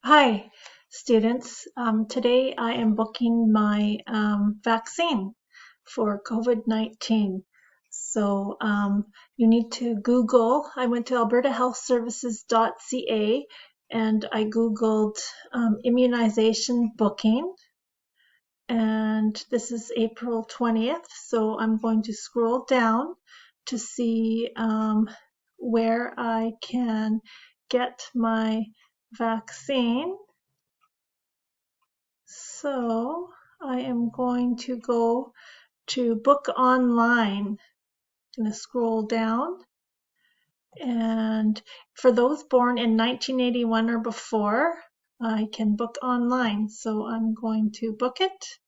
Hi, students. Today I am booking my vaccine for COVID-19. So you need to Google. I went to albertahealthservices.ca and I Googled immunization booking. And this is April 20th. So I'm going to scroll down to see where I can get my vaccine. So I am going to go to book online. I'm going to scroll down. And for those born in 1981 or before, I can book online. So I'm going to book it.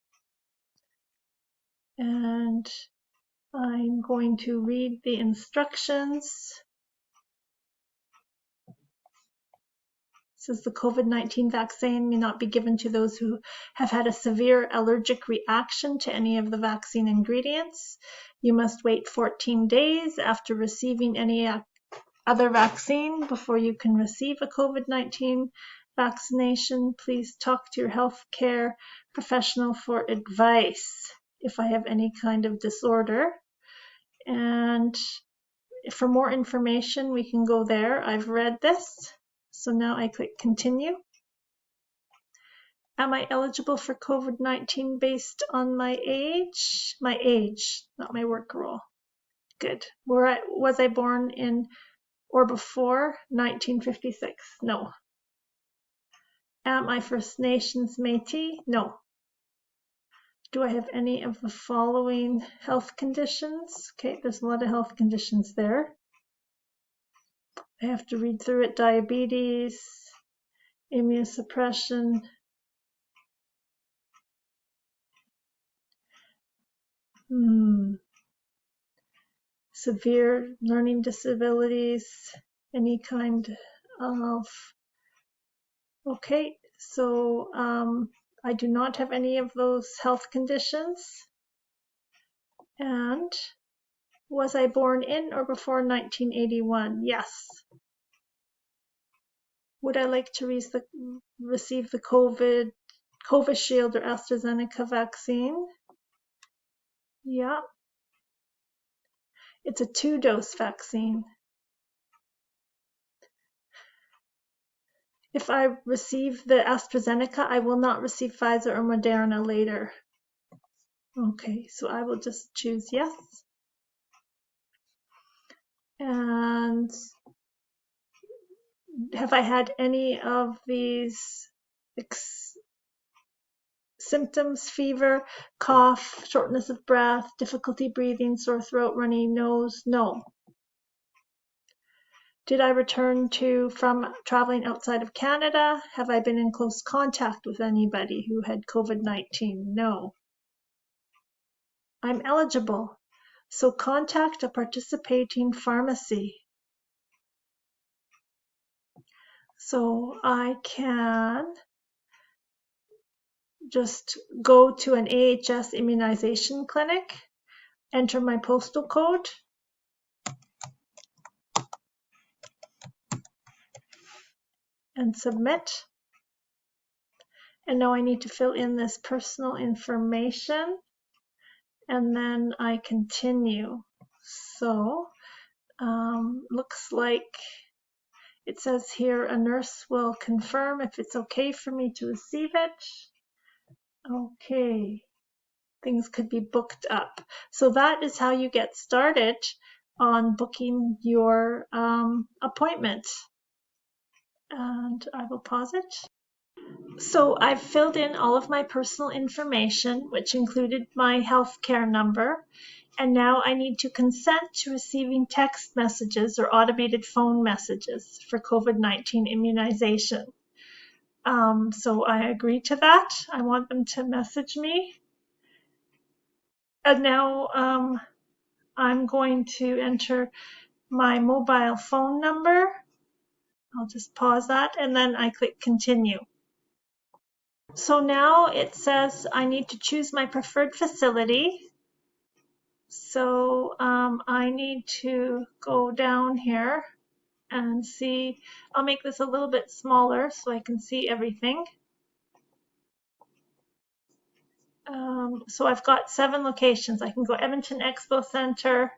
And I'm going to read the instructions. Says the COVID-19 vaccine may not be given to those who have had a severe allergic reaction to any of the vaccine ingredients. You must wait 14 days after receiving any other vaccine before you can receive a COVID-19 vaccination. Please talk to your healthcare professional for advice if I have any kind of disorder. And for more information, we can go there. I've read this. So now I click continue. Am I eligible for COVID-19 based on my age? My age, not my work role. Good. Was I born in or before 1956? No. Am I First Nations Métis? No. Do I have any of the following health conditions? Okay, there's a lot of health conditions there. I have to read through it. Diabetes, immunosuppression, severe learning disabilities, any kind of, okay, so I do not have any of those health conditions. And was I born in or before 1981? Yes. Would I like to receive the Covishield or AstraZeneca vaccine? Yeah. It's a 2-dose vaccine. If I receive the AstraZeneca, I will not receive Pfizer or Moderna later. Okay, so I will just choose yes. And have I had any of these symptoms? Fever, cough, shortness of breath, difficulty breathing, sore throat, runny nose? No. Did I return from traveling outside of Canada? Have I been in close contact with anybody who had COVID-19? No. I'm eligible, so contact a participating pharmacy. So I can just go to an AHS immunization clinic, enter my postal code, and submit. And now I need to fill in this personal information, and then I continue. So looks like it says here a nurse will confirm if it's okay for me to receive it. Okay, things could be booked up. So that is how you get started on booking your appointment. And I will pause it. So I've filled in all of my personal information, which included my healthcare number. And now I need to consent to receiving text messages or automated phone messages for COVID-19 immunization. So I agree to that. I want them to message me. And now I'm going to enter my mobile phone number. I'll just pause that and then I click continue. So now it says I need to choose my preferred facility. So I need to go down here and see. I'll make this a little bit smaller so I can see everything. So I've got 7 locations. I can go Edmonton Expo Center,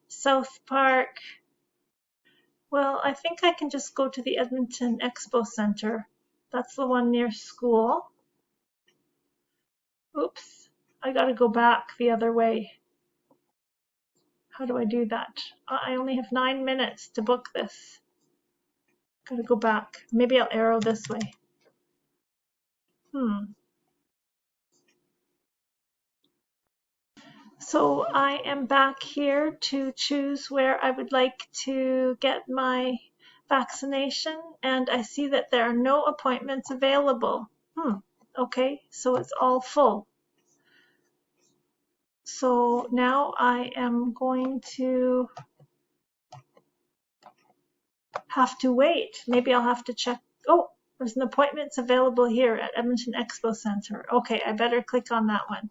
South Park. Well, I think I can just go to the Edmonton Expo Center. That's the one near school. Oops, I gotta go back the other way. How do I do that? I only have 9 minutes to book this. Gotta go back. Maybe I'll arrow this way. So I am back here to choose where I would like to get my vaccination, and I see that there are no appointments available. Okay, so it's all full. So now I am going to have to wait. Maybe I'll have to check. Oh, there's an appointments available here at Edmonton Expo Center. Okay, I better click on that one.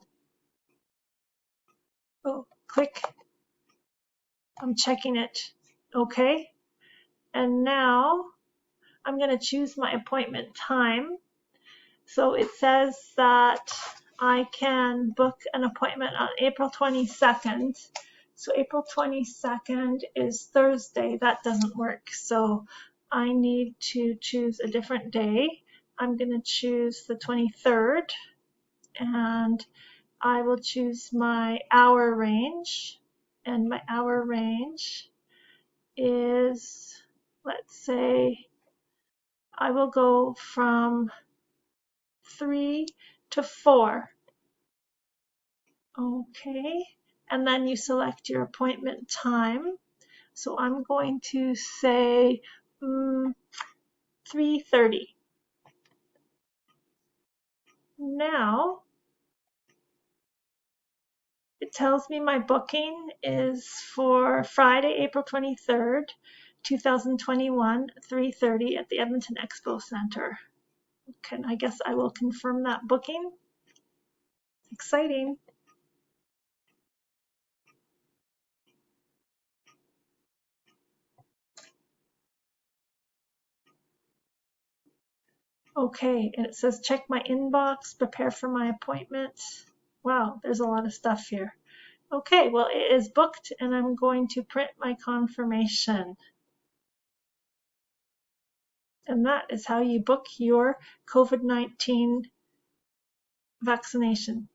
Oh, click. I'm checking it. Okay. And now I'm going to choose my appointment time. So it says that I can book an appointment on April 22nd. So April 22nd is Thursday. That doesn't work. So I need to choose a different day. I'm going to choose the 23rd, and I will choose my hour range. And my hour range is, let's say, I will go from 3 to 4. Okay, and then you select your appointment time. So I'm going to say 3:30. Now it tells me my booking is for Friday, April 23rd, 2021, 3:30 at the Edmonton Expo Center. Okay, I guess I will confirm that booking. Exciting. Okay, and it says check my inbox, prepare for my appointment. Wow, there's a lot of stuff here. Okay, well, it is booked, and I'm going to print my confirmation. And that is how you book your COVID-19 vaccination.